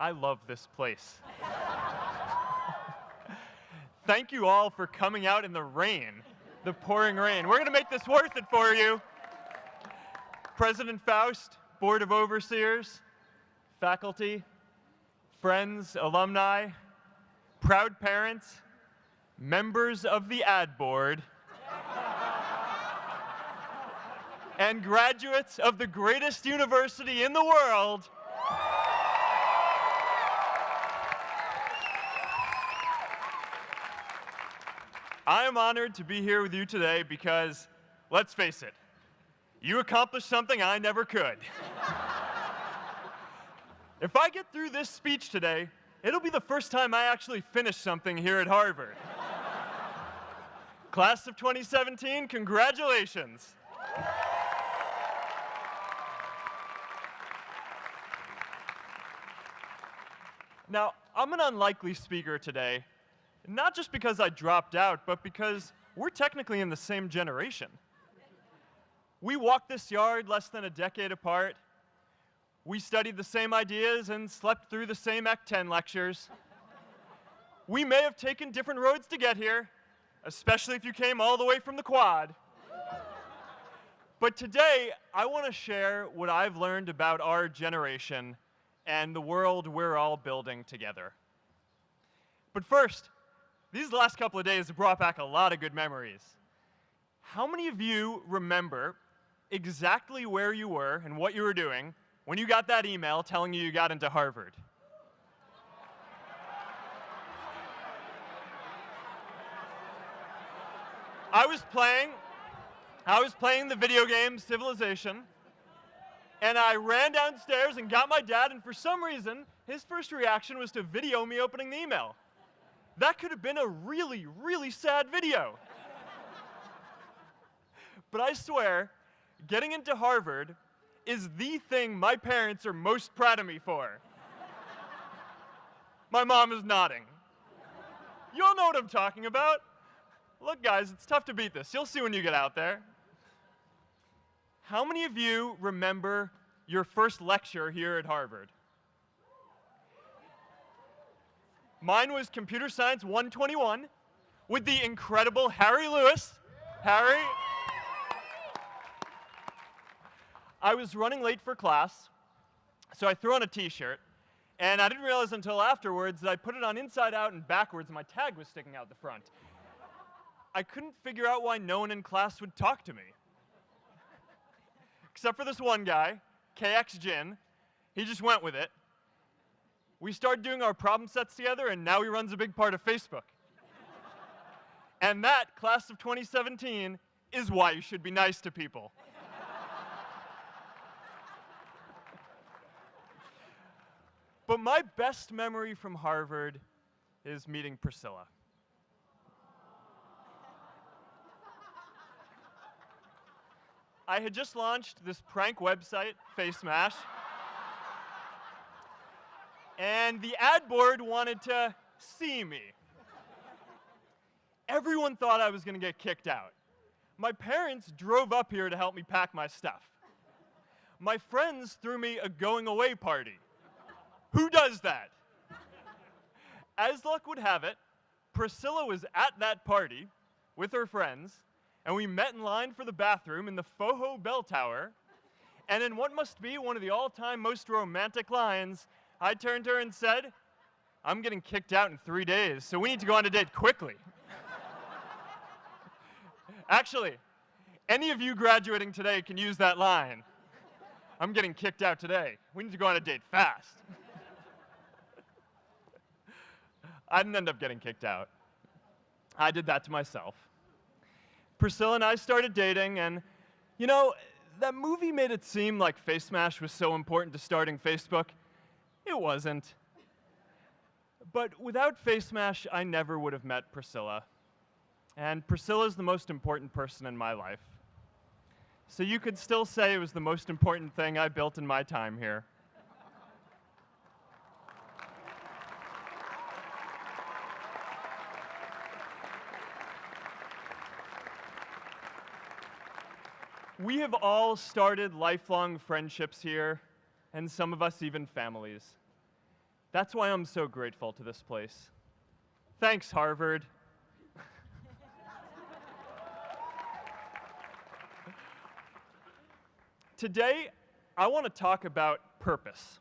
I love this place. Thank you all for coming out in the rain, the pouring rain. We're going to make this worth it for you. President Faust, Board of Overseers, faculty, friends, alumni, proud parents, members of the ad board, and graduates of the greatest university in the world. I am honored to be here with you today because, let's face it, you accomplished something I never could. If I get through this speech today, it'll be the first time I actually finish something here at Harvard. Class of 2017, congratulations. Now, I'm an unlikely speaker today, not just because I dropped out, but because we're technically in the same generation. We walked this yard less than a decade apart. We studied the same ideas and slept through the same Act 10 lectures. We may have taken different roads to get here, especially if you came all the way from the Quad. But today, I want to share what I've learned about our generation and the world we're all building together. But first, these last couple of days have brought back a lot of good memories. How many of you remember exactly where you were and what you were doing when you got that email telling you got into Harvard? I was playing the video game Civilization, and I ran downstairs and got my dad, and for some reason, his first reaction was to video me opening the email. That could have been a really, really sad video. But I swear, getting into Harvard is the thing my parents are most proud of me for. My mom is nodding. You all know what I'm talking about. Look, guys, it's tough to beat this. You'll see when you get out there. How many of you remember your first lecture here at Harvard? Mine was Computer Science 121 with the incredible Harry Lewis. Harry. I was running late for class, so I threw on a t-shirt, and I didn't realize until afterwards that I put it on inside out and backwards, and my tag was sticking out the front. I couldn't figure out why no one in class would talk to me. Except for this one guy, KX Jin. He just went with it. We started doing our problem sets together, and now he runs a big part of Facebook. And that, class of 2017, is why you should be nice to people. But my best memory from Harvard is meeting Priscilla. I had just launched this prank website, FaceMash, and the ad board wanted to see me. Everyone thought I was going to get kicked out. My parents drove up here to help me pack my stuff. My friends threw me a going-away party. Who does that? As luck would have it, Priscilla was at that party with her friends, and we met in line for the bathroom in the Foho Bell Tower, and in what must be one of the all-time most romantic lines, I turned to her and said, "I'm getting kicked out in 3 days, so we need to go on a date quickly." Actually, any of you graduating today can use that line. "I'm getting kicked out today. We need to go on a date fast." I didn't end up getting kicked out. I did that to myself. Priscilla and I started dating, and, you know, that movie made it seem like FaceMash was so important to starting Facebook. It wasn't. But without FaceMash, I never would have met Priscilla. And Priscilla's the most important person in my life. So you could still say it was the most important thing I built in my time here. We have all started lifelong friendships here, and some of us even families. That's why I'm so grateful to this place. Thanks, Harvard. Today, I want to talk about purpose.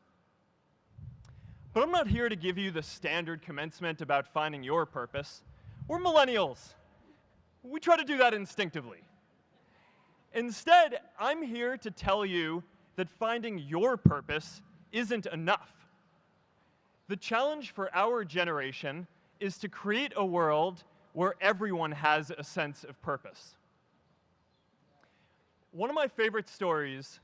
But I'm not here to give you the standard commencement about finding your purpose. We're millennials. We try to do that instinctively. Instead, I'm here to tell you that finding your purpose isn't enough. The challenge for our generation is to create a world where everyone has a sense of purpose. One of my favorite stories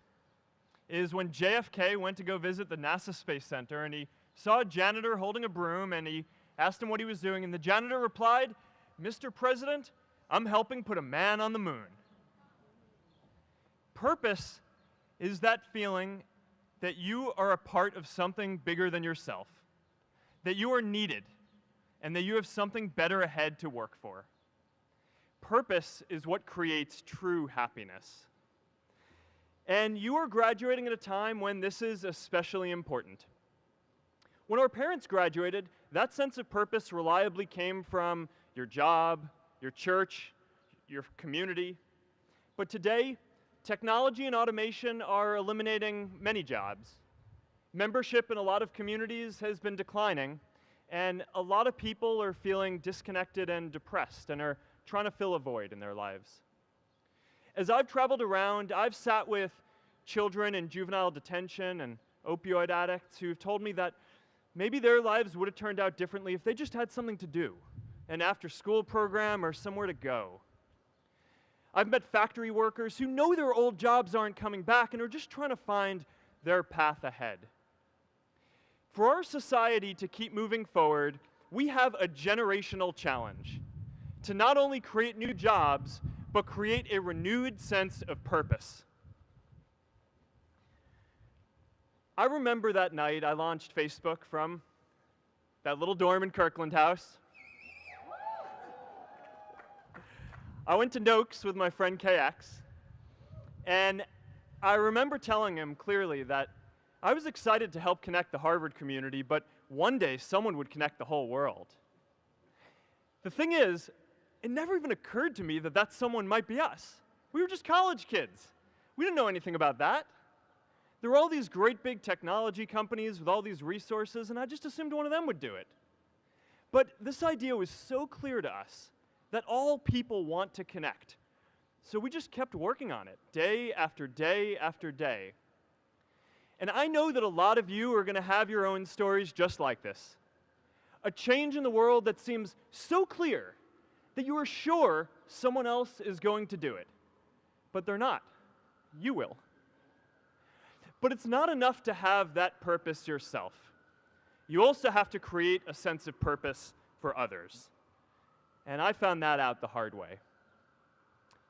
is when JFK went to go visit the NASA Space Center, and he saw a janitor holding a broom, and he asked him what he was doing, and the janitor replied, "Mr. President, I'm helping put a man on the moon." Purpose is that feeling that you are a part of something bigger than yourself, that you are needed, and that you have something better ahead to work for. Purpose is what creates true happiness. And you are graduating at a time when this is especially important. When our parents graduated, that sense of purpose reliably came from your job, your church, your community. But today, technology and automation are eliminating many jobs. Membership in a lot of communities has been declining, and a lot of people are feeling disconnected and depressed and are trying to fill a void in their lives. As I've traveled around, I've sat with children in juvenile detention and opioid addicts who've told me that maybe their lives would have turned out differently if they just had something to do, an after-school program or somewhere to go. I've met factory workers who know their old jobs aren't coming back and are just trying to find their path ahead. For our society to keep moving forward, we have a generational challenge to not only create new jobs, but create a renewed sense of purpose. I remember that night I launched Facebook from that little dorm in Kirkland House. I went to Noakes with my friend KX, and I remember telling him clearly that I was excited to help connect the Harvard community, but one day someone would connect the whole world. The thing is, it never even occurred to me that that someone might be us. We were just college kids. We didn't know anything about that. There were all these great big technology companies with all these resources, and I just assumed one of them would do it. But this idea was so clear to us that all people want to connect. So we just kept working on it, day after day after day. And I know that a lot of you are going to have your own stories just like this. A change in the world that seems so clear that you are sure someone else is going to do it. But they're not. You will. But it's not enough to have that purpose yourself. You also have to create a sense of purpose for others. And I found that out the hard way.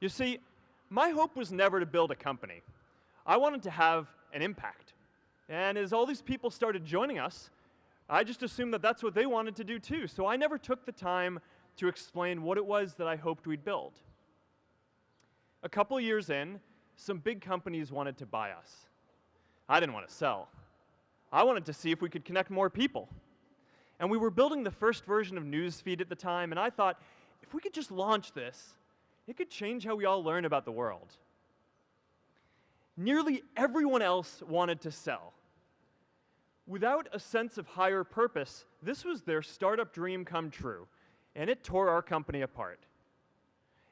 You see, my hope was never to build a company. I wanted to have an impact. And as all these people started joining us, I just assumed that that's what they wanted to do too. So I never took the time to explain what it was that I hoped we'd build. A couple years in, some big companies wanted to buy us. I didn't want to sell. I wanted to see if we could connect more people. And we were building the first version of Newsfeed at the time, and I thought, if we could just launch this, it could change how we all learn about the world. Nearly everyone else wanted to sell. Without a sense of higher purpose, this was their startup dream come true, and it tore our company apart.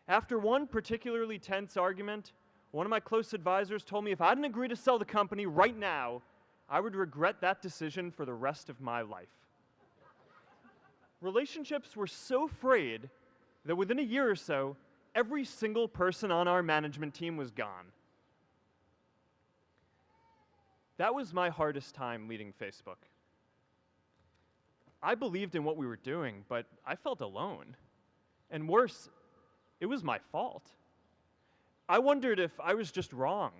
After one particularly tense argument, one of my close advisors told me if I didn't agree to sell the company right now, I would regret that decision for the rest of my life. Relationships were so frayed that within a year or so, every single person on our management team was gone. That was my hardest time leading Facebook. I believed in what we were doing, but I felt alone. And worse, it was my fault. I wondered if I was just wrong,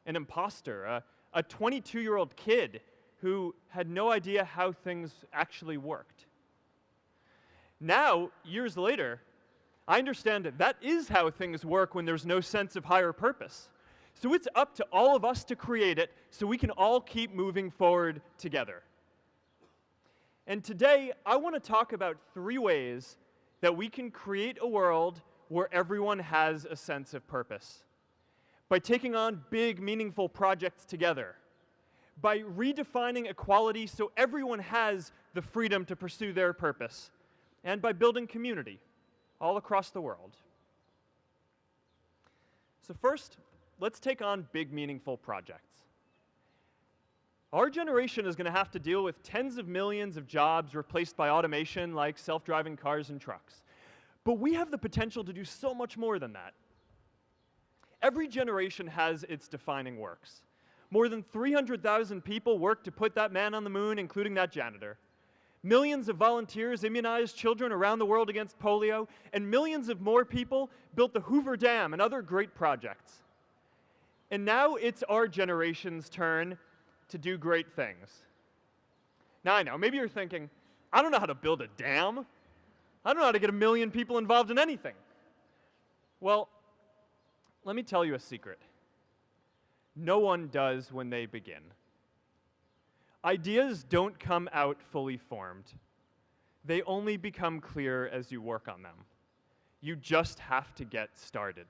an imposter, a 22-year-old kid who had no idea how things actually worked. Now, years later, I understand that is how things work when there's no sense of higher purpose. So it's up to all of us to create it so we can all keep moving forward together. And today, I want to talk about 3 ways that we can create a world where everyone has a sense of purpose. By taking on big, meaningful projects together. By redefining equality so everyone has the freedom to pursue their purpose. And by building community all across the world. So first, let's take on big, meaningful projects. Our generation is going to have to deal with tens of millions of jobs replaced by automation like self-driving cars and trucks. But we have the potential to do so much more than that. Every generation has its defining works. More than 300,000 people worked to put that man on the moon, including that janitor. Millions of volunteers immunized children around the world against polio, and millions of more people built the Hoover Dam and other great projects. And now it's our generation's turn to do great things. Now I know, maybe you're thinking, I don't know how to build a dam. I don't know how to get 1 million people involved in anything. Well, let me tell you a secret. No one does when they begin. Ideas don't come out fully formed. They only become clear as you work on them. You just have to get started.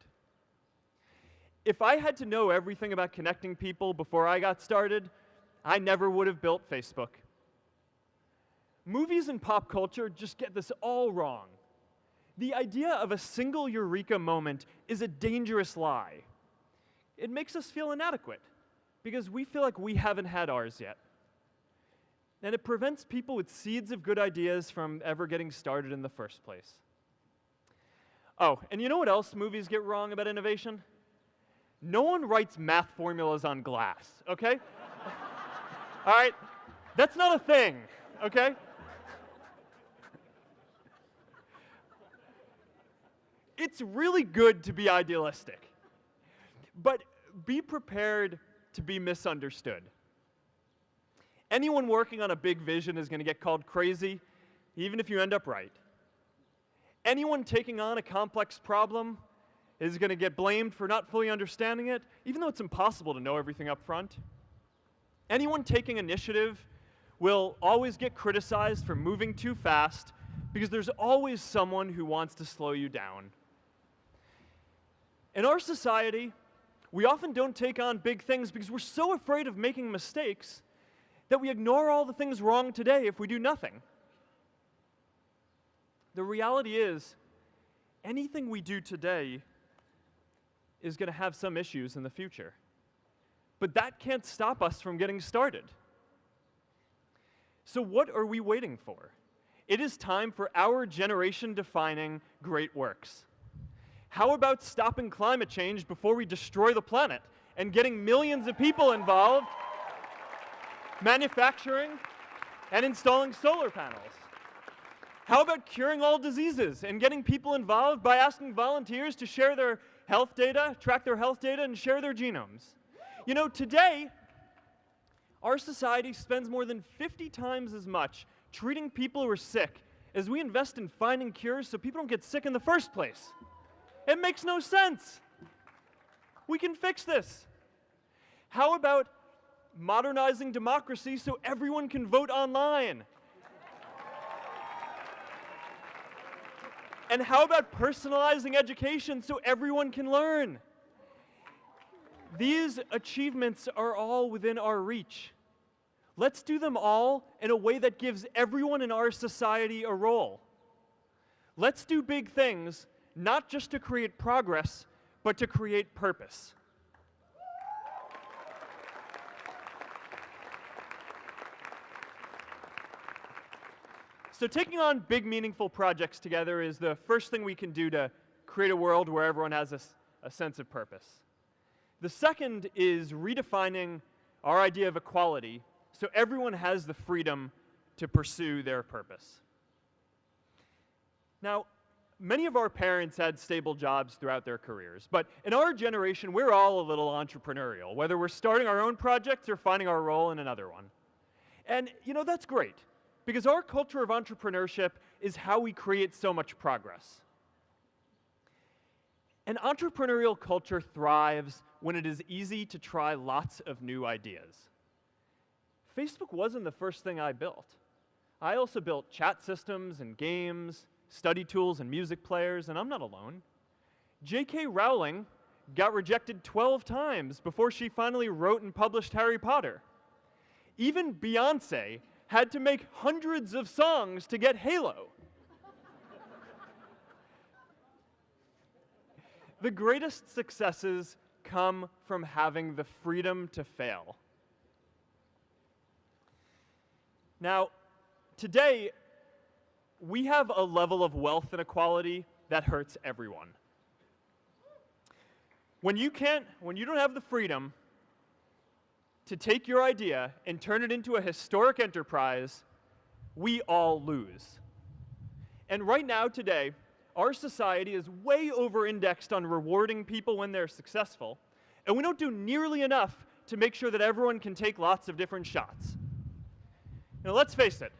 If I had to know everything about connecting people before I got started, I never would have built Facebook. Movies and pop culture just get this all wrong. The idea of a single eureka moment is a dangerous lie. It makes us feel inadequate because we feel like we haven't had ours yet. And it prevents people with seeds of good ideas from ever getting started in the first place. Oh, and you know what else movies get wrong about innovation? No one writes math formulas on glass, okay? All right? That's not a thing, okay? It's really good to be idealistic, but be prepared to be misunderstood. Anyone working on a big vision is going to get called crazy, even if you end up right. Anyone taking on a complex problem is going to get blamed for not fully understanding it, even though it's impossible to know everything up front. Anyone taking initiative will always get criticized for moving too fast because there's always someone who wants to slow you down. In our society, we often don't take on big things because we're so afraid of making mistakes that we ignore all the things wrong today if we do nothing. The reality is, anything we do today is going to have some issues in the future. But that can't stop us from getting started. So what are we waiting for? It is time for our generation-defining great works. How about stopping climate change before we destroy the planet and getting millions of people involved, manufacturing and installing solar panels? How about curing all diseases and getting people involved by asking volunteers to share their health data, track their health data, and share their genomes? You know, today, our society spends more than 50 times as much treating people who are sick as we invest in finding cures so people don't get sick in the first place. It makes no sense. We can fix this. How about modernizing democracy so everyone can vote online? And how about personalizing education so everyone can learn? These achievements are all within our reach. Let's do them all in a way that gives everyone in our society a role. Let's do big things, not just to create progress, but to create purpose. So taking on big, meaningful projects together is the first thing we can do to create a world where everyone has a sense of purpose. The second is redefining our idea of equality so everyone has the freedom to pursue their purpose. Now, many of our parents had stable jobs throughout their careers, but in our generation, we're all a little entrepreneurial, whether we're starting our own projects or finding our role in another one. And, you know, that's great, because our culture of entrepreneurship is how we create so much progress. An entrepreneurial culture thrives when it is easy to try lots of new ideas. Facebook wasn't the first thing I built. I also built chat systems and games, study tools and music players, and I'm not alone. J.K. Rowling got rejected 12 times before she finally wrote and published Harry Potter. Even Beyoncé had to make hundreds of songs to get Halo. The greatest successes come from having the freedom to fail. Now, today, we have a level of wealth inequality that hurts everyone. When you don't have the freedom to take your idea and turn it into a historic enterprise, we all lose. And right now, today, our society is way over-indexed on rewarding people when they're successful, and we don't do nearly enough to make sure that everyone can take lots of different shots. Now, let's face it,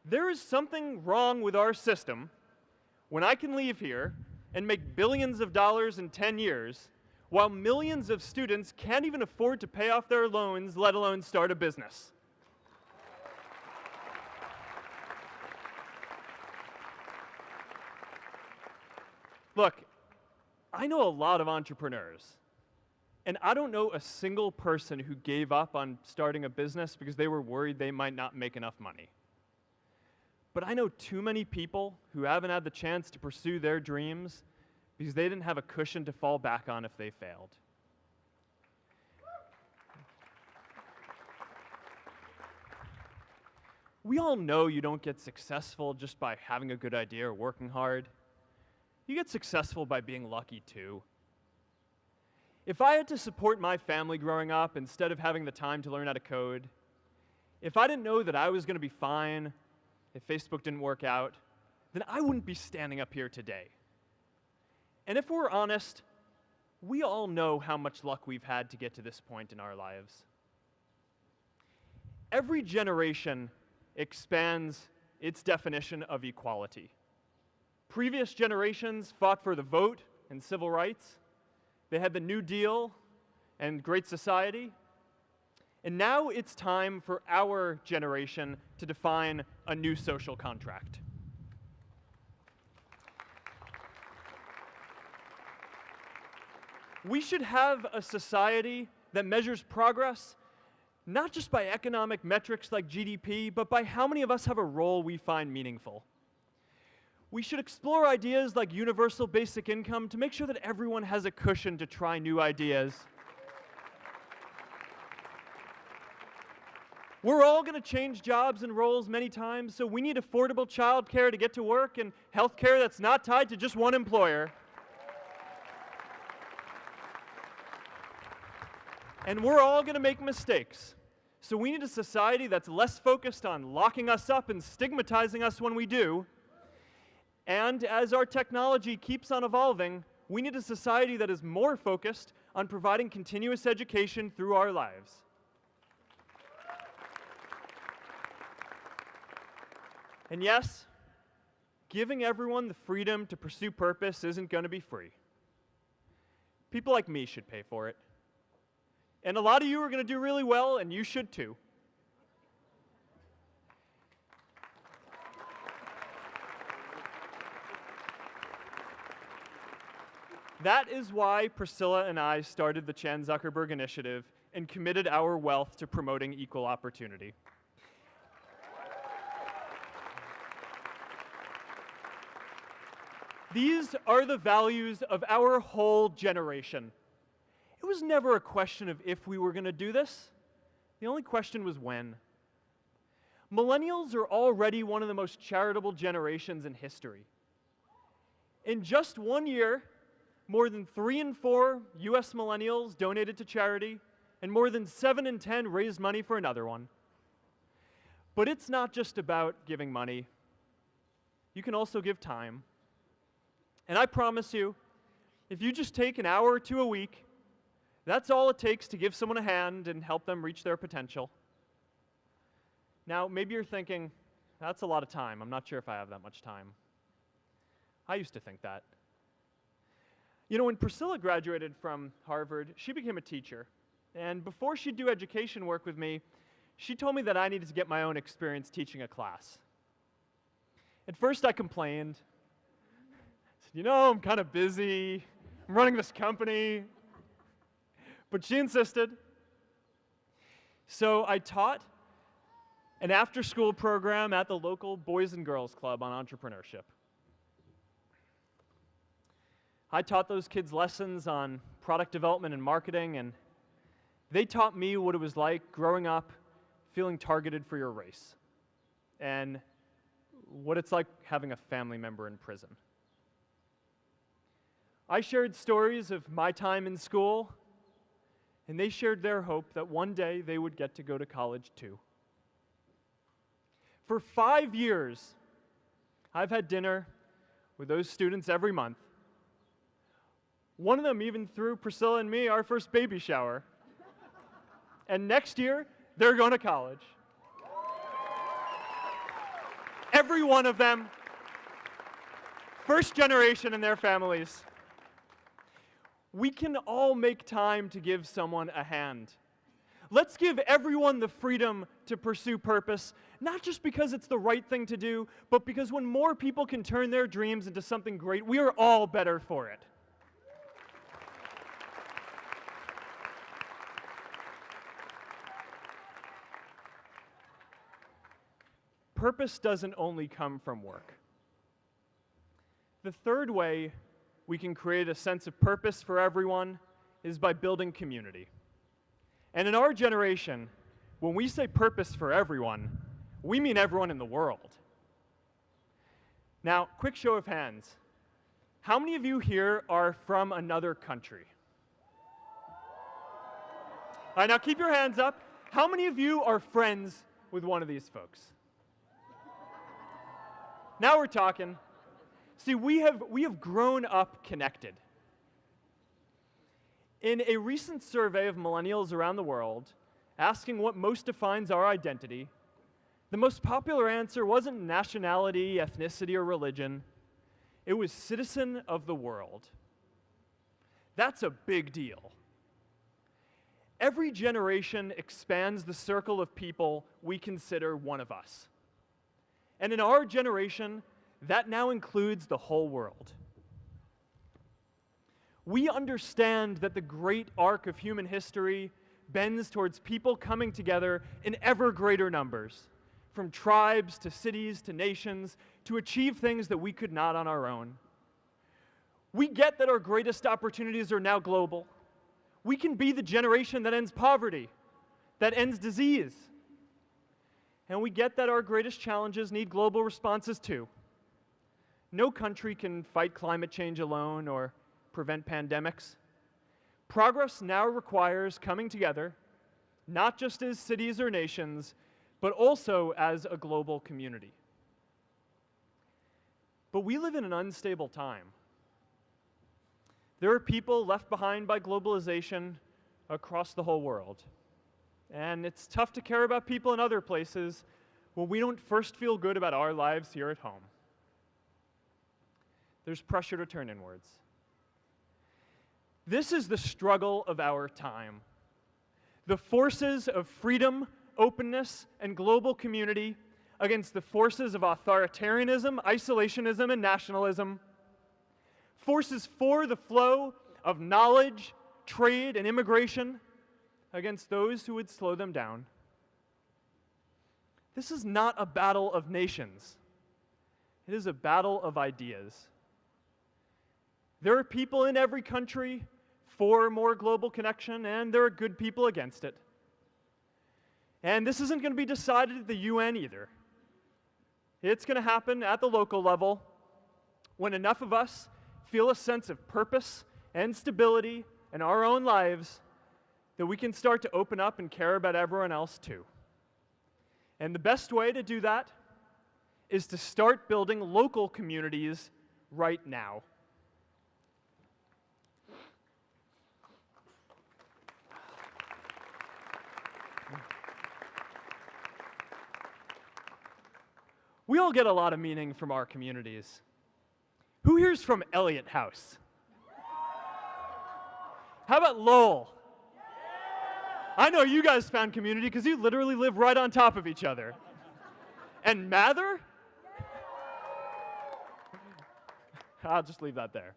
there is something wrong with our system when I can leave here and make billions of dollars in 10 years, while millions of students can't even afford to pay off their loans, let alone start a business. Look, I know a lot of entrepreneurs, and I don't know a single person who gave up on starting a business because they were worried they might not make enough money. But I know too many people who haven't had the chance to pursue their dreams because they didn't have a cushion to fall back on if they failed. We all know you don't get successful just by having a good idea or working hard. You get successful by being lucky too. If I had to support my family growing up instead of having the time to learn how to code, if I didn't know that I was going to be fine if Facebook didn't work out, then I wouldn't be standing up here today. And if we're honest, we all know how much luck we've had to get to this point in our lives. Every generation expands its definition of equality. Previous generations fought for the vote and civil rights. They had the New Deal and Great Society. And now it's time for our generation to define a new social contract. We should have a society that measures progress not just by economic metrics like GDP, but by how many of us have a role we find meaningful. We should explore ideas like universal basic income to make sure that everyone has a cushion to try new ideas. We're all going to change jobs and roles many times, so we need affordable childcare to get to work and healthcare that's not tied to just one employer. And we're all going to make mistakes. So we need a society that's less focused on locking us up and stigmatizing us when we do. And as our technology keeps on evolving, we need a society that is more focused on providing continuous education through our lives. And yes, giving everyone the freedom to pursue purpose isn't going to be free. People like me should pay for it. And a lot of you are going to do really well, and you should too. That is why Priscilla and I started the Chan Zuckerberg Initiative and committed our wealth to promoting equal opportunity. These are the values of our whole generation. It was never a question of if we were going to do this. The only question was when. Millennials are already one of the most charitable generations in history. In just 1 year, more than 3 in 4 US millennials donated to charity, and more than 7 in 10 raised money for another one. But it's not just about giving money. You can also give time. And I promise you, if you just take an hour or two a week, that's all it takes to give someone a hand and help them reach their potential. Now, maybe you're thinking, that's a lot of time. I'm not sure if I have that much time. I used to think that. You know, when Priscilla graduated from Harvard, she became a teacher. And before she'd do education work with me, she told me that I needed to get my own experience teaching a class. At first I complained. I said, I'm kind of busy. I'm running this company. But she insisted. So I taught an after-school program at the local Boys and Girls Club on entrepreneurship. I taught those kids lessons on product development and marketing, and they taught me what it was like growing up feeling targeted for your race, and what it's like having a family member in prison. I shared stories of my time in school, and they shared their hope that one day they would get to go to college too. For 5 years, I've had dinner with those students every month. One of them even threw Priscilla and me our first baby shower. And next year, they're going to college. Every one of them, first generation in their families. We can all make time to give someone a hand. Let's give everyone the freedom to pursue purpose, not just because it's the right thing to do, but because when more people can turn their dreams into something great, we are all better for it. Purpose doesn't only come from work. The third way we can create a sense of purpose for everyone is by building community. And in our generation, when we say purpose for everyone, we mean everyone in the world. Now, quick show of hands. How many of you here are from another country? All right, now keep your hands up. How many of you are friends with one of these folks? Now we're talking. See, we have grown up connected. In a recent survey of millennials around the world, asking what most defines our identity, the most popular answer wasn't nationality, ethnicity, or religion. It was citizen of the world. That's a big deal. Every generation expands the circle of people we consider one of us. And in our generation, that now includes the whole world. We understand that the great arc of human history bends towards people coming together in ever greater numbers, from tribes to cities to nations, to achieve things that we could not on our own. We get that our greatest opportunities are now global. We can be the generation that ends poverty, that ends disease. And we get that our greatest challenges need global responses too. No country can fight climate change alone or prevent pandemics. Progress now requires coming together, not just as cities or nations, but also as a global community. But we live in an unstable time. There are people left behind by globalization across the whole world. And it's tough to care about people in other places when we don't first feel good about our lives here at home. There's pressure to turn inwards. This is the struggle of our time. The forces of freedom, openness, and global community against the forces of authoritarianism, isolationism, and nationalism. Forces for the flow of knowledge, trade, and immigration against those who would slow them down. This is not a battle of nations. It is a battle of ideas. There are people in every country for more global connection, and there are good people against it. And this isn't going to be decided at the UN either. It's going to happen at the local level when enough of us feel a sense of purpose and stability in our own lives that we can start to open up and care about everyone else too. And the best way to do that is to start building local communities right now. We all get a lot of meaning from our communities. Who here's from Elliott House? How about Lowell? I know you guys found community because you literally live right on top of each other. And Mather? I'll just leave that there.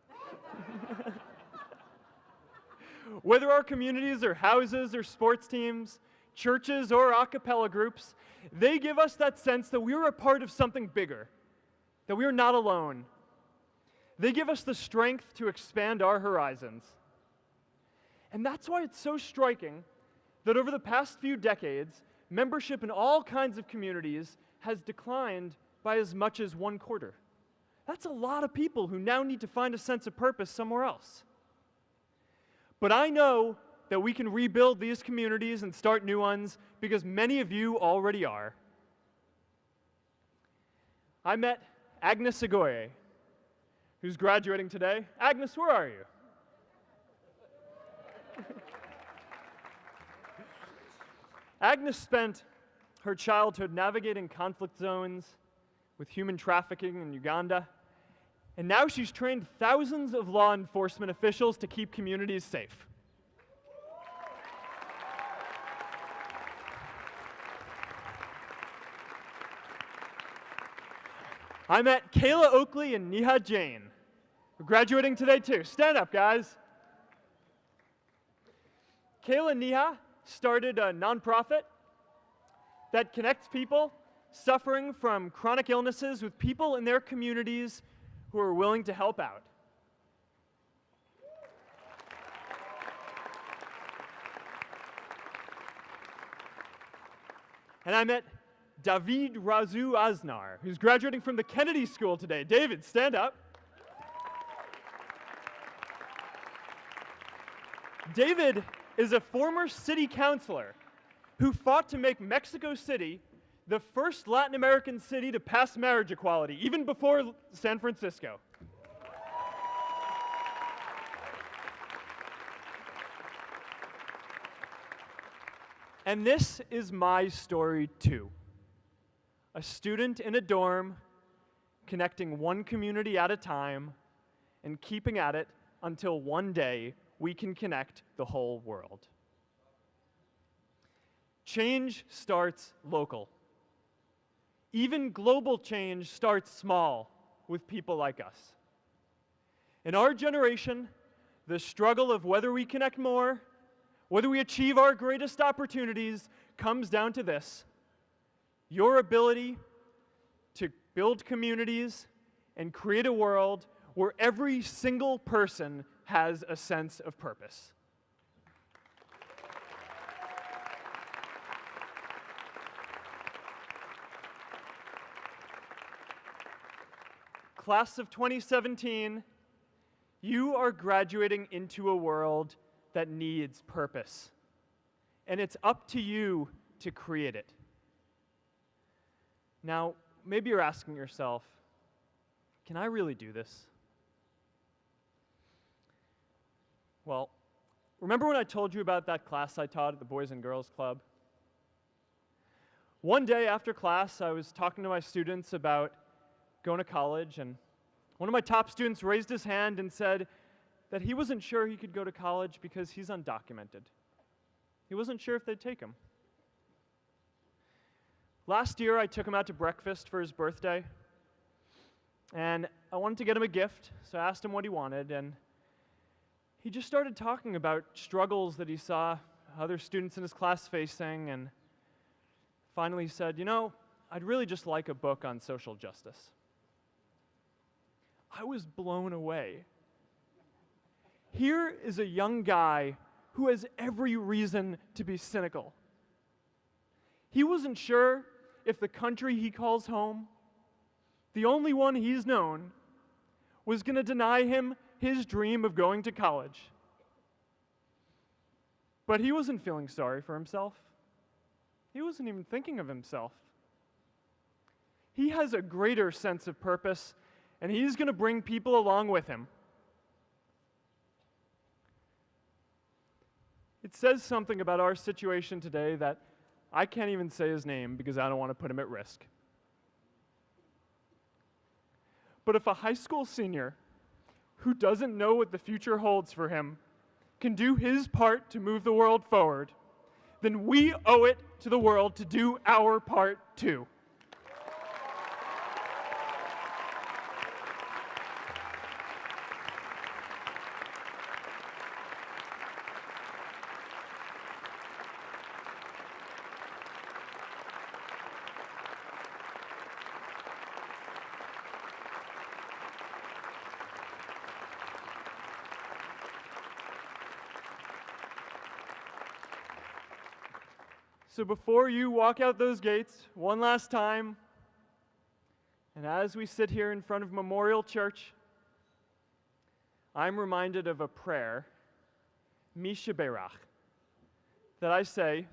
Whether our communities are houses or sports teams, churches or a cappella groups, they give us that sense that we are a part of something bigger, that we are not alone. They give us the strength to expand our horizons. And that's why it's so striking that over the past few decades, membership in all kinds of communities has declined by as much as 1/4. That's a lot of people who now need to find a sense of purpose somewhere else. But I know that we can rebuild these communities and start new ones because many of you already are. I met Agnes Agoye, who's graduating today. Agnes, where are you? Agnes spent her childhood navigating conflict zones with human trafficking in Uganda, and now she's trained thousands of law enforcement officials to keep communities safe. I met Kayla Oakley and Neha Jain. We're graduating today too. Stand up, guys. Kayla and Neha started a nonprofit that connects people suffering from chronic illnesses with people in their communities who are willing to help out. And I met David Razu Aznar, who's graduating from the Kennedy School today. David, stand up. David is a former city councilor who fought to make Mexico City the first Latin American city to pass marriage equality, even before San Francisco. And this is my story too. A student in a dorm, connecting one community at a time, and keeping at it until one day we can connect the whole world. Change starts local. Even global change starts small with people like us. In our generation, the struggle of whether we connect more, whether we achieve our greatest opportunities, comes down to this: your ability to build communities and create a world where every single person has a sense of purpose. Class of 2017, you are graduating into a world that needs purpose. And it's up to you to create it. Now, maybe you're asking yourself, can I really do this? Well, remember when I told you about that class I taught at the Boys and Girls Club? One day after class, I was talking to my students about going to college, and one of my top students raised his hand and said that he wasn't sure he could go to college because he's undocumented. He wasn't sure if they'd take him. Last year, I took him out to breakfast for his birthday, and I wanted to get him a gift, so I asked him what he wanted, and he just started talking about struggles that he saw other students in his class facing, and finally said, you know, I'd really just like a book on social justice. I was blown away. Here is a young guy who has every reason to be cynical. He wasn't sure if the country he calls home, the only one he's known, was going to deny him his dream of going to college. But he wasn't feeling sorry for himself. He wasn't even thinking of himself. He has a greater sense of purpose, and he's going to bring people along with him. It says something about our situation today that I can't even say his name because I don't want to put him at risk. But if a high school senior who doesn't know what the future holds for him can do his part to move the world forward, then we owe it to the world to do our part too. So before you walk out those gates one last time, and as we sit here in front of Memorial Church, I'm reminded of a prayer, Misha Berach, that I say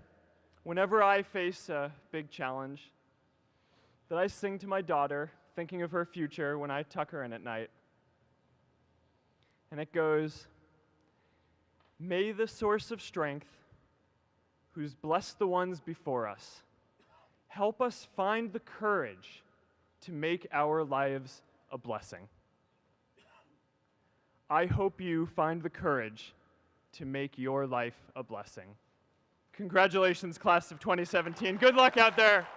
whenever I face a big challenge, that I sing to my daughter, thinking of her future when I tuck her in at night. And it goes, "May the source of strength, who's blessed the ones before us, help us find the courage to make our lives a blessing." I hope you find the courage to make your life a blessing. Congratulations, class of 2017. Good luck out there.